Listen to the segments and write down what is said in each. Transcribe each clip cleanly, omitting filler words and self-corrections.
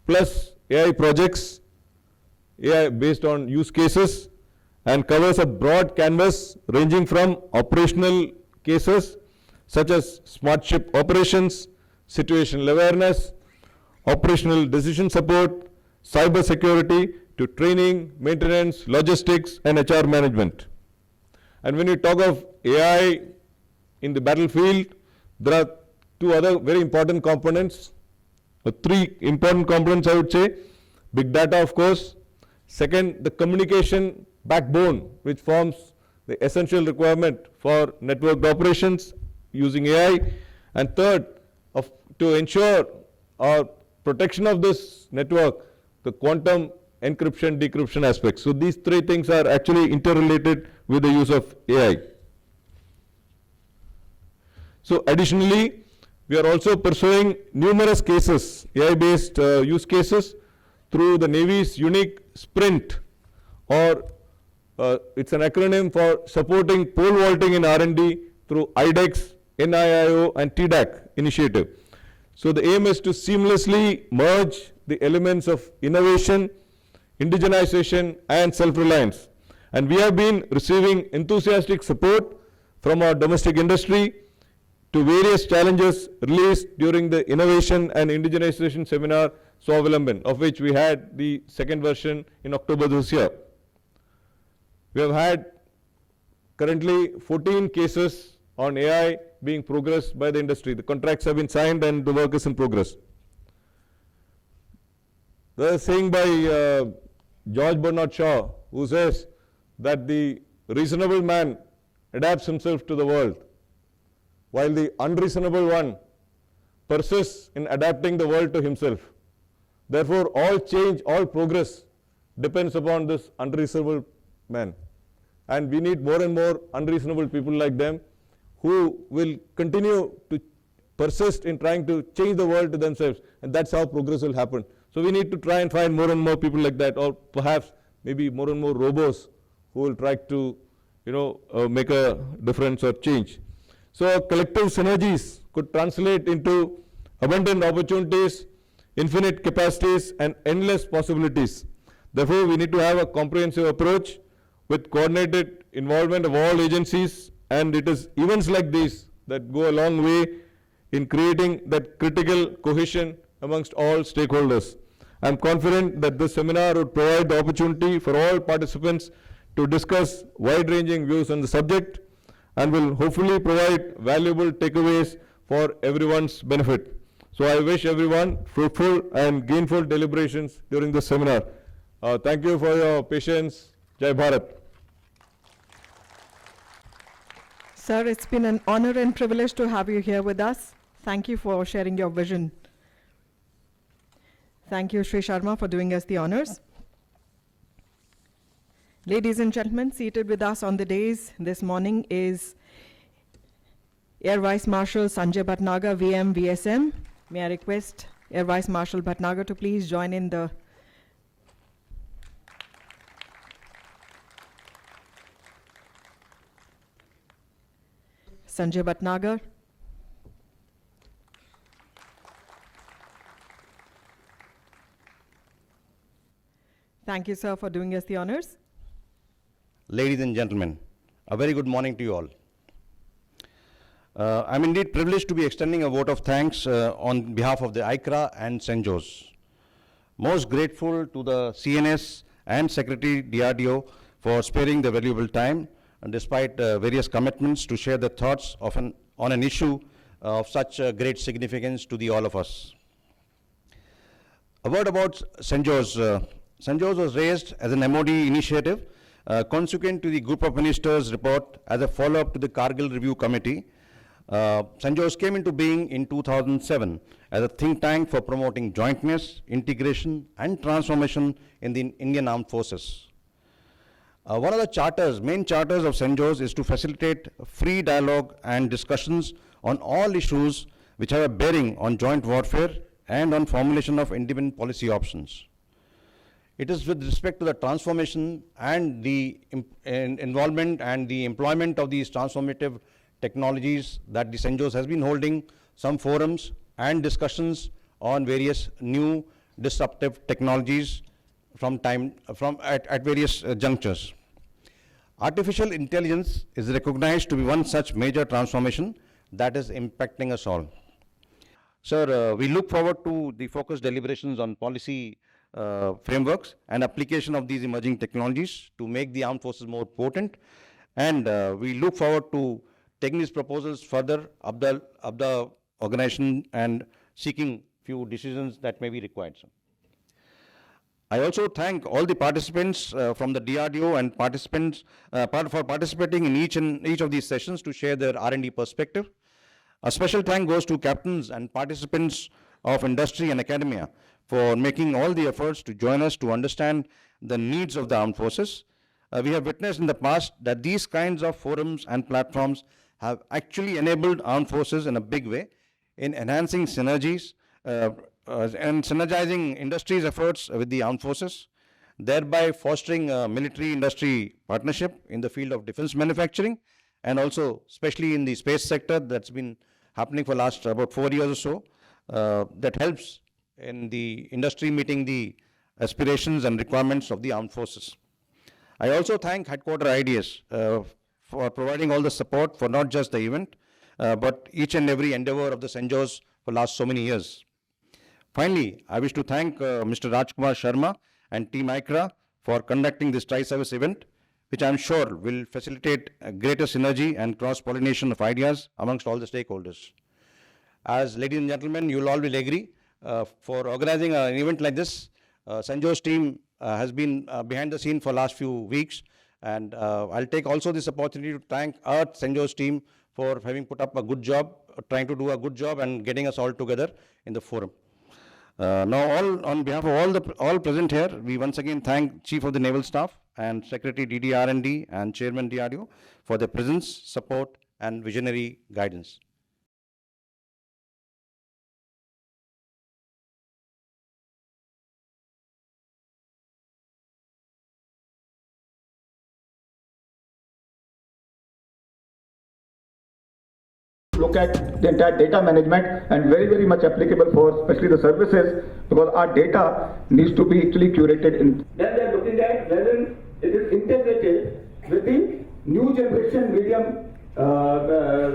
plus AI projects, AI based on use cases, and covers a broad canvas ranging from operational cases such as smart ship operations, situational awareness, operational decision support, cyber security, to training, maintenance, logistics, and HR management. And when we talk of AI in the battlefield, there are two other very important components, three important components I would say. Big data, of course. Second, the communication backbone, which forms the essential requirement for networked operations using AI. And third, to ensure our protection of this network, the quantum encryption, decryption aspects. So these three things are actually interrelated with the use of AI. So additionally, we are also pursuing numerous cases, AI-based use cases through the Navy's unique SPRINT, or it's an acronym for supporting pole vaulting in R&D through IDEX, NIIO, and TDAC initiative. So the aim is to seamlessly merge the elements of innovation, indigenization, and self-reliance. And we have been receiving enthusiastic support from our domestic industry to various challenges released during the Innovation and Indigenization Seminar Swavilamban, of which we had the second version in October this year. We have had currently 14 cases on AI being progressed by the industry. The contracts have been signed and the work is in progress. There is a saying by George Bernard Shaw, who says that the reasonable man adapts himself to the world, while the unreasonable one persists in adapting the world to himself. Therefore, all change, all progress depends upon this unreasonable man. And we need more and more unreasonable people like them who will continue to persist in trying to change the world to themselves. And that's how progress will happen. So we need to try and find more and more people like that, or perhaps maybe more and more robots who will try to, make a difference or change. So collective synergies could translate into abundant opportunities, infinite capacities, and endless possibilities. Therefore, we need to have a comprehensive approach with coordinated involvement of all agencies, and it is events like these that go a long way in creating that critical cohesion amongst all stakeholders. I am confident that this seminar would provide the opportunity for all participants to discuss wide-ranging views on the subject and will hopefully provide valuable takeaways for everyone's benefit. So I wish everyone fruitful and gainful deliberations during this seminar. Thank you for your patience. Jai Bharat. Sir, it's been an honor and privilege to have you here with us. Thank you for sharing your vision. Thank you, Sri Sharma, for doing us the honors. Ladies and gentlemen, seated with us on the dais this morning is Air Vice Marshal Sanjay Bhatnagar, VM, VSM. May I request Air Vice Marshal Bhatnagar to please join in the Sanjay Bhatnagar. Thank you, sir, for doing us the honors. Ladies and gentlemen, a very good morning to you all. I'm indeed privileged to be extending a vote of thanks on behalf of the AICRA and St. Joe's. Most grateful to the CNS and Secretary DRDO for sparing the valuable time, and despite various commitments to share the thoughts on an issue of such great significance to all of us. A word about St. Joe's. St. Joe's was raised as an MOD initiative consequent to the Group of Ministers report as a follow-up to the Kargil Review Committee. St. Joe's came into being in 2007 as a think tank for promoting jointness, integration, and transformation in the Indian Armed Forces. One of the main charters of St. Joe's is to facilitate free dialogue and discussions on all issues which have a bearing on joint warfare and on formulation of independent policy options. It is with respect to the transformation and the involvement and the employment of these transformative technologies that the St. Joe's has been holding some forums and discussions on various new disruptive technologies at various junctures. Artificial intelligence is recognized to be one such major transformation that is impacting us all. Sir, we look forward to the focused deliberations on policy frameworks and application of these emerging technologies to make the armed forces more potent. And we look forward to taking these proposals further up the organization and seeking few decisions that may be required, sir. I also thank all the participants from the DRDO and participants for participating in each of these sessions to share their R&D perspective. A special thank goes to captains and participants of industry and academia for making all the efforts to join us to understand the needs of the armed forces. We have witnessed in the past that these kinds of forums and platforms have actually enabled armed forces in a big way in enhancing synergies and synergizing industry's efforts with the armed forces, thereby fostering a military-industry partnership in the field of defense manufacturing, and also especially in the space sector that's been happening for last about 4 years or so, that helps in the industry meeting the aspirations and requirements of the armed forces. I also thank Headquarter IDS for providing all the support for not just the event, but each and every endeavor of the Senjos for last so many years. Finally, I wish to thank Mr. Rajkumar Sharma and Team AICRA for conducting this tri-service event, which I'm sure will facilitate a greater synergy and cross-pollination of ideas amongst all the stakeholders. As ladies and gentlemen, you'll all will agree, for organizing an event like this, Sanjo's team has been behind the scene for last few weeks, and I'll take also this opportunity to thank our Sanjo's team for having put up a good job, trying to do a good job and getting us all together in the forum. Now, on behalf of all present here, we once again thank Chief of the Naval Staff and Secretary DDR&D and Chairman DRDO for their presence, support, and visionary guidance. Look at the entire data management and very much applicable for especially the services, because our data needs to be actually curated in. Then they are looking at whether it is integrated with the new generation medium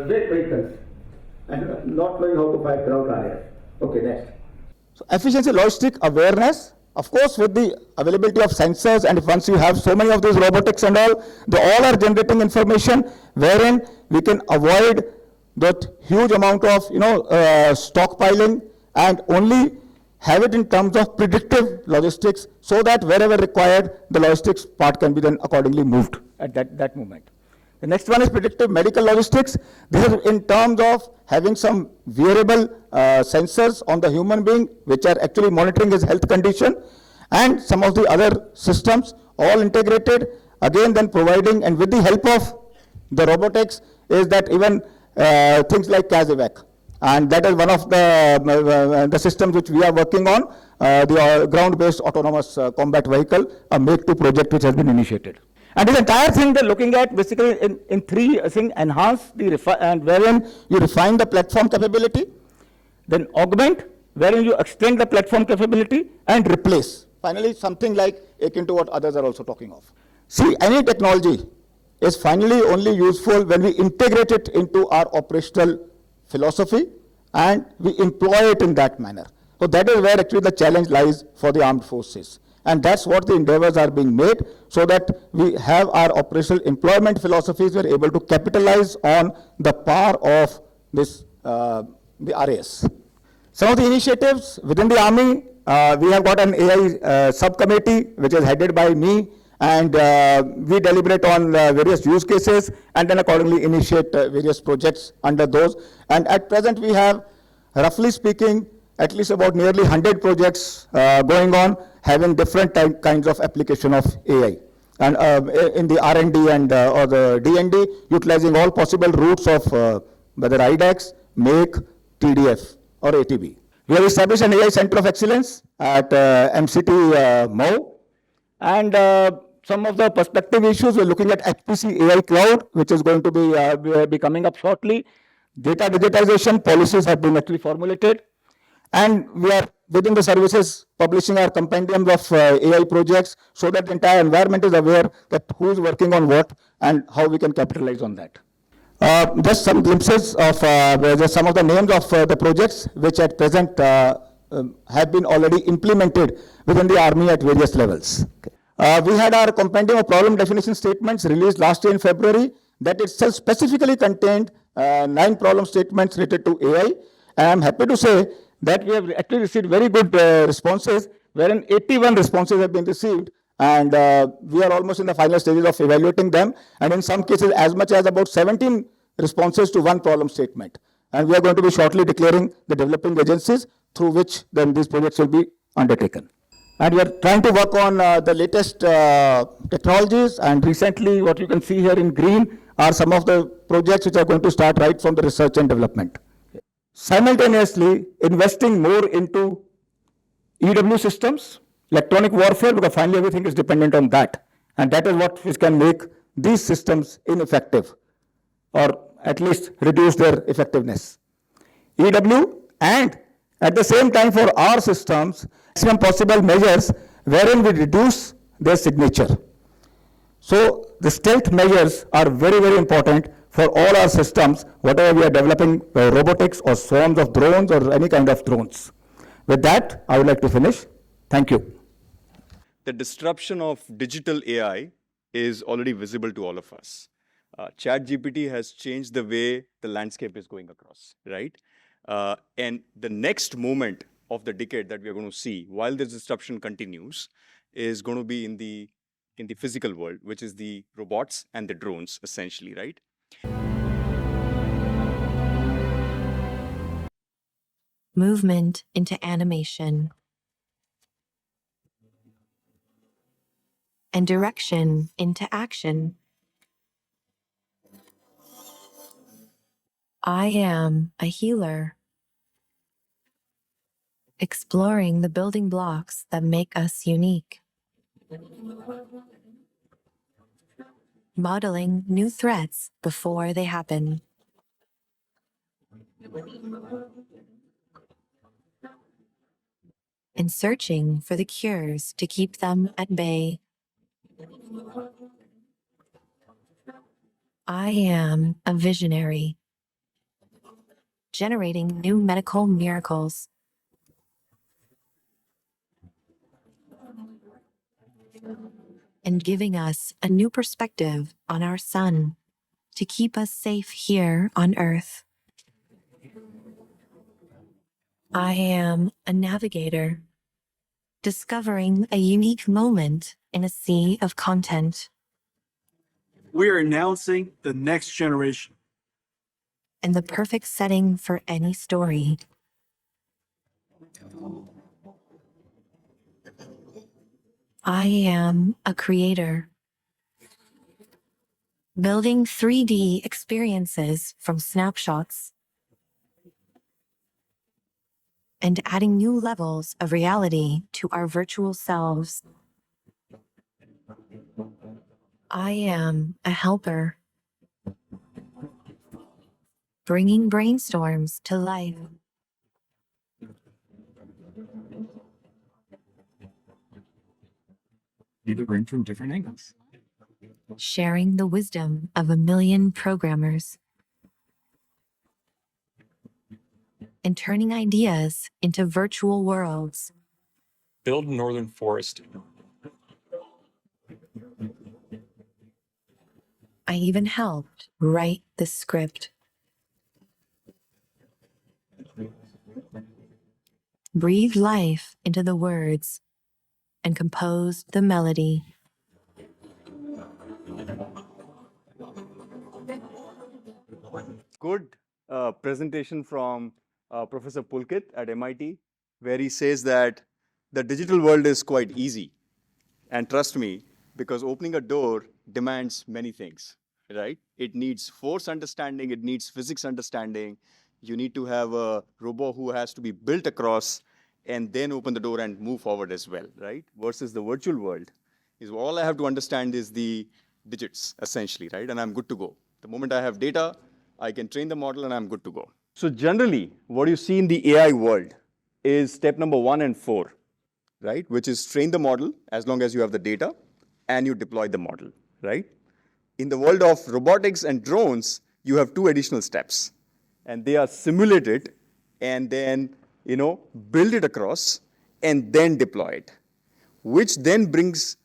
weight vehicles and not knowing how to fire ground areas. Okay, next. So efficiency logistic awareness, of course, with the availability of sensors, and once you have so many of these robotics and all, they all are generating information wherein we can avoid that huge amount of stockpiling and only have it in terms of predictive logistics, so that wherever required the logistics part can be then accordingly moved at that moment. The next one is predictive medical logistics. This is in terms of having some wearable sensors on the human being which are actually monitoring his health condition, and some of the other systems all integrated, again then providing, and with the help of the robotics, is that even things like CASEVAC, and that is one of the systems which we are working on, the ground-based autonomous combat vehicle, a Make-2 project which has been initiated. And this entire thing they're looking at basically in three things: enhance and wherein you refine the platform capability, then augment, wherein you extend the platform capability, and replace. Finally, something like akin to what others are also talking of. See, any technology is finally only useful when we integrate it into our operational philosophy and we employ it in that manner. So that is where actually the challenge lies for the armed forces. And that's what the endeavors are being made, so that we have our operational employment philosophies, we're able to capitalize on the power of this, the RAS. Some of the initiatives within the Army, we have got an AI subcommittee which is headed by me, and we deliberate on various use cases and then accordingly initiate various projects under those. And at present we have, roughly speaking, at least about nearly 100 projects going on, having different kinds of application of AI. And in the R&D and or the D&D, utilizing all possible routes of whether IDEX, MAKE, TDF or ATB. We have established an AI Center of Excellence at MCT MO, and some of the perspective issues, we're looking at HPC AI Cloud, which is going to be coming up shortly. Data digitization policies have been actually formulated, and we are within the services, publishing our compendium of AI projects so that the entire environment is aware that who is working on what and how we can capitalize on that. Just some glimpses of just some of the names of the projects which at present have been already implemented within the Army at various levels. We had our compendium of problem definition statements released last year in February that itself specifically contained 9 problem statements related to AI. And I'm happy to say that we have actually received very good responses, wherein 81 responses have been received, and we are almost in the final stages of evaluating them, and in some cases as much as about 17 responses to one problem statement. And we are going to be shortly declaring the developing agencies through which then these projects will be undertaken. And we are trying to work on the latest technologies, and recently what you can see here in green are some of the projects which are going to start right from the research and development. Simultaneously investing more into EW systems, electronic warfare, because finally everything is dependent on that. And that is what which can make these systems ineffective, or at least reduce their effectiveness. EW, and at the same time for our systems, maximum possible measures wherein we reduce their signature. So the stealth measures are very, very important for all our systems, whatever we are developing, robotics or swarms of drones or any kind of drones. With that, I would like to finish. Thank you. The disruption of digital AI is already visible to all of us. ChatGPT has changed the way the landscape is going across, right? And the next moment of the decade that we are going to see while this disruption continues is going to be in the physical world, which is the robots and the drones, essentially, right? Movement into animation, and direction into action. I am a healer, exploring the building blocks that make us unique, modeling new threats before they happen. And searching for the cures to keep them at bay. I am a visionary, generating new medical miracles. And giving us a new perspective on our sun to keep us safe here on Earth. I am a navigator, discovering a unique moment in a sea of content. We are announcing the next generation. And the perfect setting for any story. I am a creator, building 3D experiences from snapshots and adding new levels of reality to our virtual selves. I am a helper, bringing brainstorms to life. View the brain from different angles. Sharing the wisdom of a million programmers. And turning ideas into virtual worlds. Build northern forest. I even helped write the script. Breathe life into the words and compose the melody. Good presentation from Professor Pulkit at MIT, where he says that the digital world is quite easy. And trust me, because opening a door demands many things, right? It needs force understanding, it needs physics understanding. You need to have a robot who has to be built across and then open the door and move forward as well, right? Versus the virtual world is all I have to understand is the digits, essentially, right? And I'm good to go. The moment I have data, I can train the model and I'm good to go. So generally, what you see in the AI world is step number 1 and 4, right? Which is train the model as long as you have the data and you deploy the model, right? In the world of robotics and drones, you have 2 additional steps, and they are simulate it and then, build it across and then deploy it, which then brings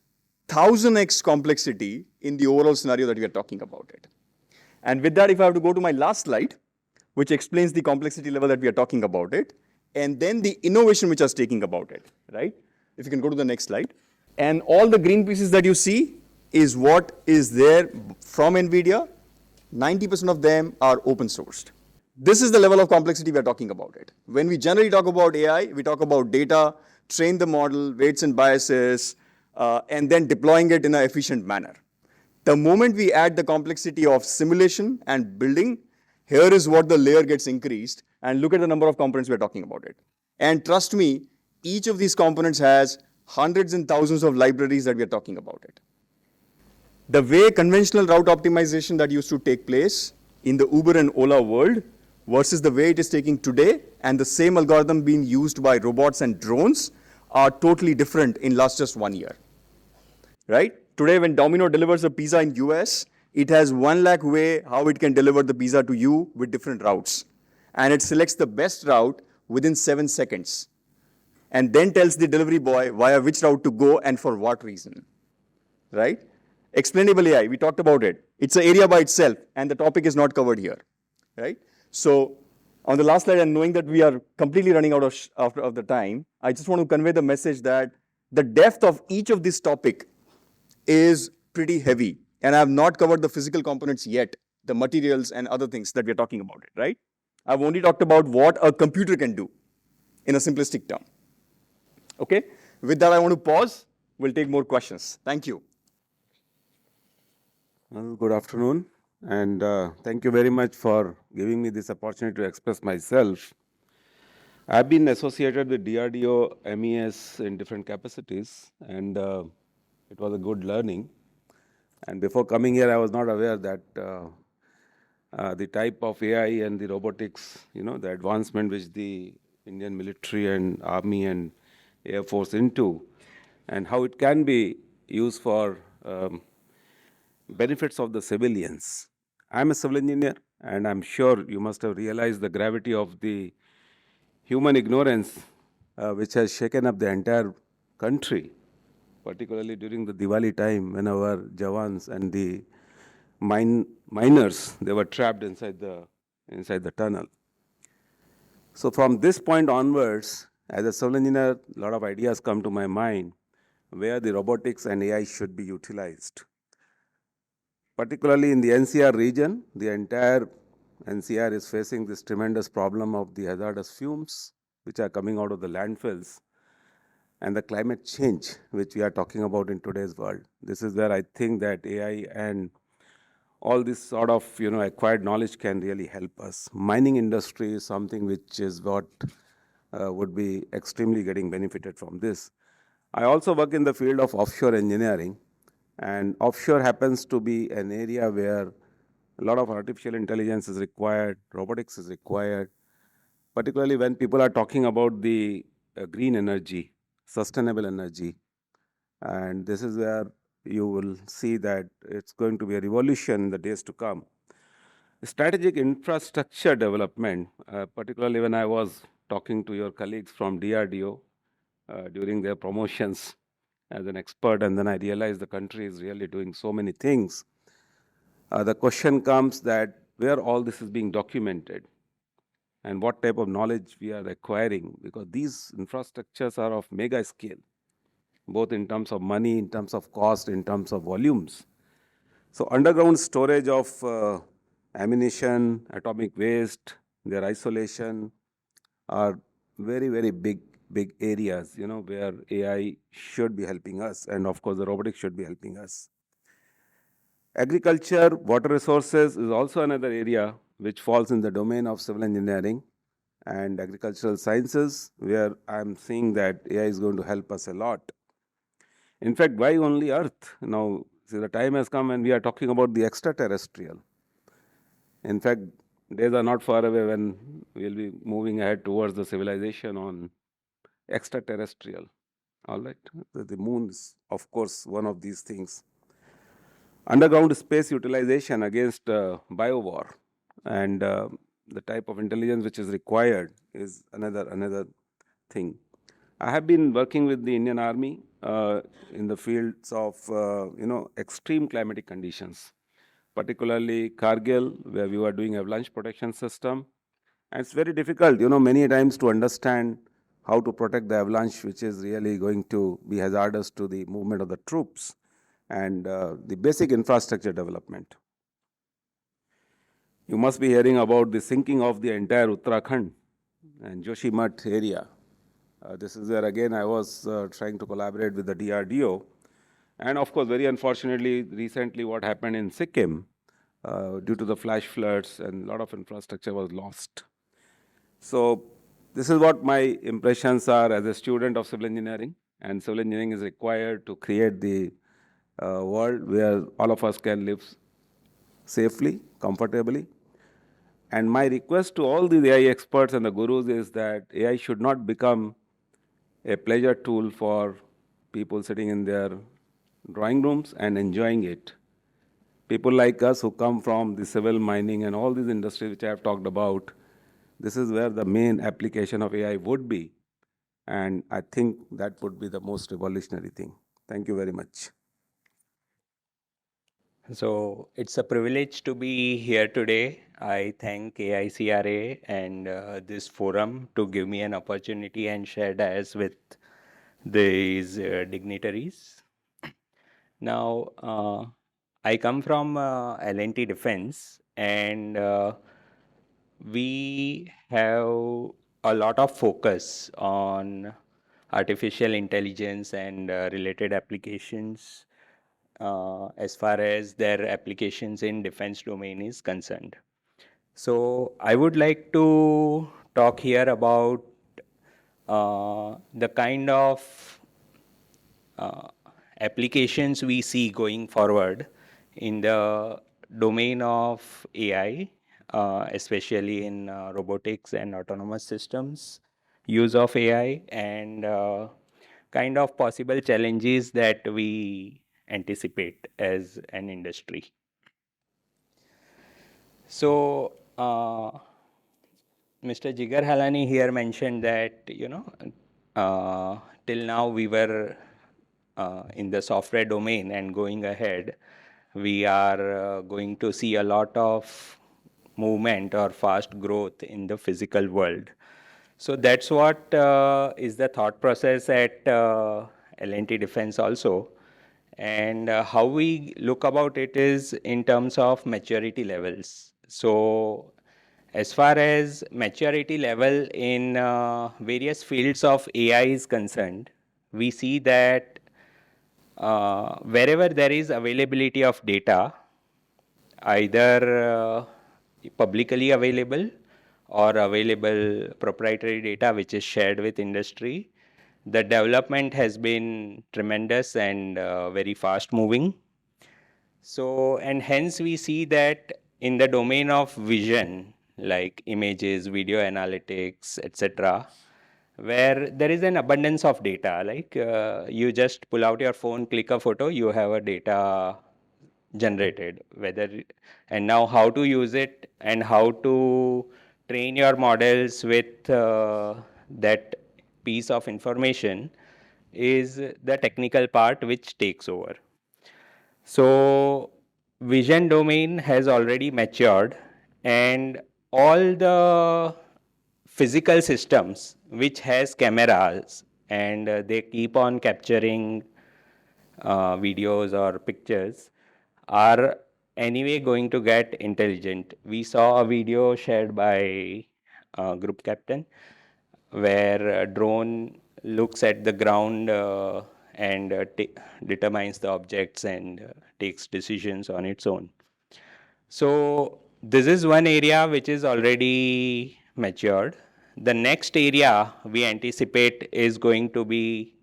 1000x complexity in the overall scenario that we are talking about it. And with that, if I have to go to my last slide, which explains the complexity level that we are talking about it, and then the innovation which I was taking about it, right? If you can go to the next slide. And all the green pieces that you see is what is there from NVIDIA. 90% of them are open sourced. This is the level of complexity we are talking about it. When we generally talk about AI, we talk about data, train the model, weights and biases, and then deploying it in an efficient manner. The moment we add the complexity of simulation and building, here is what the layer gets increased, and look at the number of components we're talking about it. And trust me, each of these components has hundreds and thousands of libraries that we're talking about it. The way conventional route optimization that used to take place in the Uber and Ola world versus the way it is taking today, and the same algorithm being used by robots and drones are totally different in last just 1 year, right? Today, when Domino delivers a pizza in US, it has 1 lakh way how it can deliver the pizza to you with different routes. And it selects the best route within 7 seconds and then tells the delivery boy via which route to go and for what reason, right? Explainable AI, we talked about it. It's an area by itself, and the topic is not covered here, right? So on the last slide, and knowing that we are completely running out of the time, I just want to convey the message that the depth of each of this topic is pretty heavy, and I have not covered the physical components yet, the materials and other things that we're talking about it, right? I've only talked about what a computer can do in a simplistic term. Okay, with that, I want to pause. We'll take more questions. Thank you. Well, good afternoon, and thank you very much for giving me this opportunity to express myself. I've been associated with DRDO MES in different capacities, and it was a good learning. And before coming here, I was not aware that the type of AI and the robotics, the advancement which the Indian military and army and air force into, and how it can be used for benefits of the civilians. I'm a civil engineer, and I'm sure you must have realized the gravity of the human ignorance which has shaken up the entire country, particularly during the Diwali time when our Jawans and the miners, they were trapped inside the tunnel. So from this point onwards, as a civil engineer, a lot of ideas come to my mind where the robotics and AI should be utilized. Particularly in the NCR region, the entire NCR is facing this tremendous problem of the hazardous fumes which are coming out of the landfills and the climate change which we are talking about in today's world. This is where I think that AI and all this sort of acquired knowledge can really help us. Mining industry is something which is what would be extremely getting benefited from this. I also work in the field of offshore engineering, and offshore happens to be an area where a lot of artificial intelligence is required, robotics is required, particularly when people are talking about the green energy, sustainable energy. And this is where you will see that it's going to be a revolution in the days to come. Strategic infrastructure development, particularly when I was talking to your colleagues from DRDO during their promotions as an expert, and then I realized the country is really doing so many things. The question comes that where all this is being documented and what type of knowledge we are acquiring, because these infrastructures are of mega scale, both in terms of money, in terms of cost, in terms of volumes. So underground storage of ammunition, atomic waste, their isolation are very, very big areas, where AI should be helping us, and of course the robotics should be helping us. Agriculture, water resources is also another area which falls in the domain of civil engineering and agricultural sciences, where I'm seeing that AI is going to help us a lot. In fact, why only Earth? Now, see, the time has come when we are talking about the extraterrestrial. In fact, days are not far away when we'll be moving ahead towards the civilization on extraterrestrial. All right. The moon is, of course, one of these things. Underground space utilization against biowar, and the type of intelligence which is required is another thing. I have been working with the Indian Army in the fields of extreme climatic conditions, particularly Kargil, where we were doing avalanche protection system. And it's very difficult, many times to understand how to protect the avalanche, which is really going to be hazardous to the movement of the troops and the basic infrastructure development. You must be hearing about the sinking of the entire Uttarakhand and Joshimath area. This is where again I was trying to collaborate with the DRDO. And of course, very unfortunately, recently what happened in Sikkim, due to the flash floods, and a lot of infrastructure was lost. So this is what my impressions are as a student of civil engineering. And civil engineering is required to create the world where all of us can live safely, comfortably. And my request to all these AI experts and the gurus is that AI should not become a pleasure tool for people sitting in their drawing rooms and enjoying it. People like us who come from the civil, mining, and all these industries which I have talked about, this is where the main application of AI would be. And I think that would be the most revolutionary thing. Thank you very much. So it's a privilege to be here today. I thank AICRA and this forum to give me an opportunity and share dais with these dignitaries. Now, I come from L&T Defense, and we have a lot of focus on artificial intelligence and related applications as far as their applications in defense domain is concerned. So I would like to talk here about the kind of applications we see going forward in the domain of AI, especially in robotics and autonomous systems, use of AI, and kind of possible challenges that we anticipate as an industry. So, Mr. Jigar Halani here mentioned that, till now we were in the software domain, and going ahead, we are going to see a lot of movement or fast growth in the physical world. So that's what is the thought process at L&T Defense also. And how we look about it is in terms of maturity levels. So as far as maturity level in various fields of AI is concerned, we see that wherever there is availability of data, either publicly available or available proprietary data which is shared with industry, the development has been tremendous and very fast moving. So, and hence we see that in the domain of vision, like images, video analytics, etc., where there is an abundance of data, like you just pull out your phone, click a photo, you have a data generated, and now how to use it and how to train your models with that piece of information is the technical part which takes over. So vision domain has already matured, and all the physical systems which has cameras and they keep on capturing videos or pictures are anyway going to get intelligent. We saw a video shared by group captain where a drone looks at the ground and determines the objects and takes decisions on its own. So this is one area which is already matured. The next area we anticipate is going to be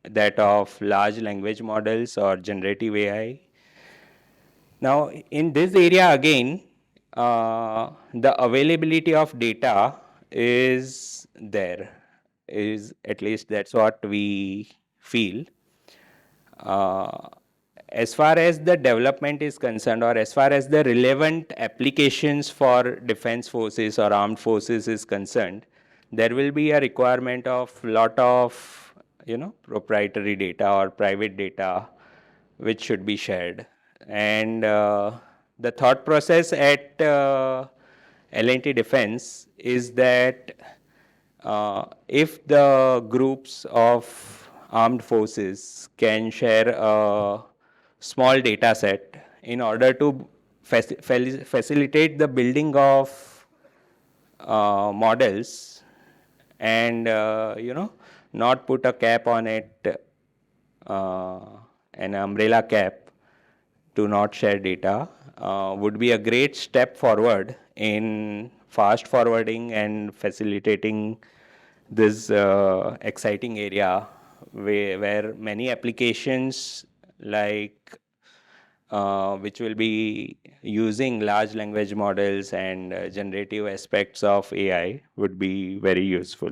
that of large language models or generative AI. Now, in this area again, the availability of data is there. is at least that's what we feel. As far as the development is concerned, or as far as the relevant applications for defense forces or armed forces is concerned, there will be a requirement of lot of proprietary data or private data which should be shared. And the thought process at L&T Defense is that if the groups of armed forces can share a small data set in order to facilitate the building of models and not put a cap on it, an umbrella cap to not share data, would be a great step forward in fast forwarding and facilitating this exciting area where many applications like which will be using large language models and generative aspects of AI would be very useful.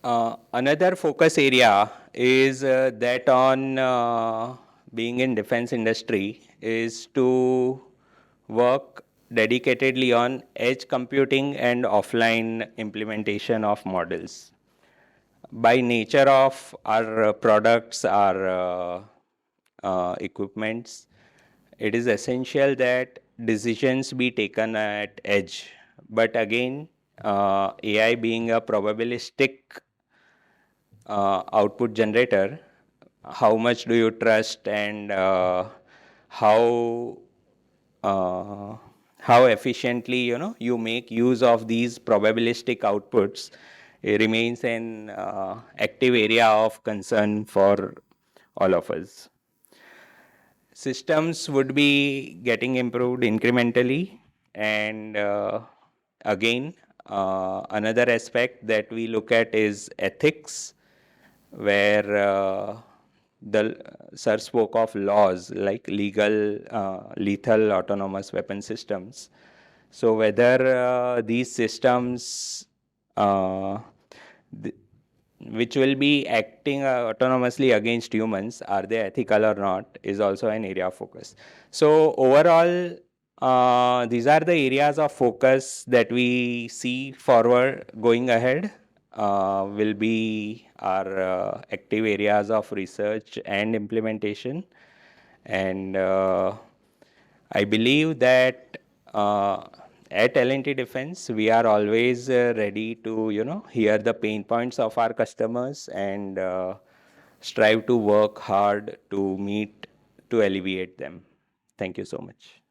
Another focus area is that on being in defense industry is to work dedicatedly on edge computing and offline implementation of models. By nature of our products, our equipments, it is essential that decisions be taken at edge. But again, AI being a probabilistic output generator, how much do you trust and how efficiently you make use of these probabilistic outputs, it remains an active area of concern for all of us. Systems would be getting improved incrementally, and again, another aspect that we look at is ethics, where the sir spoke of laws like lethal autonomous weapon systems. So whether these systems which will be acting autonomously against humans, are they ethical or not, is also an area of focus. So overall, these are the areas of focus that we see forward going ahead. Will be our active areas of research and implementation. And I believe that at L&T Defense, we are always ready to, hear the pain points of our customers and strive to work hard to alleviate them. Thank you so much.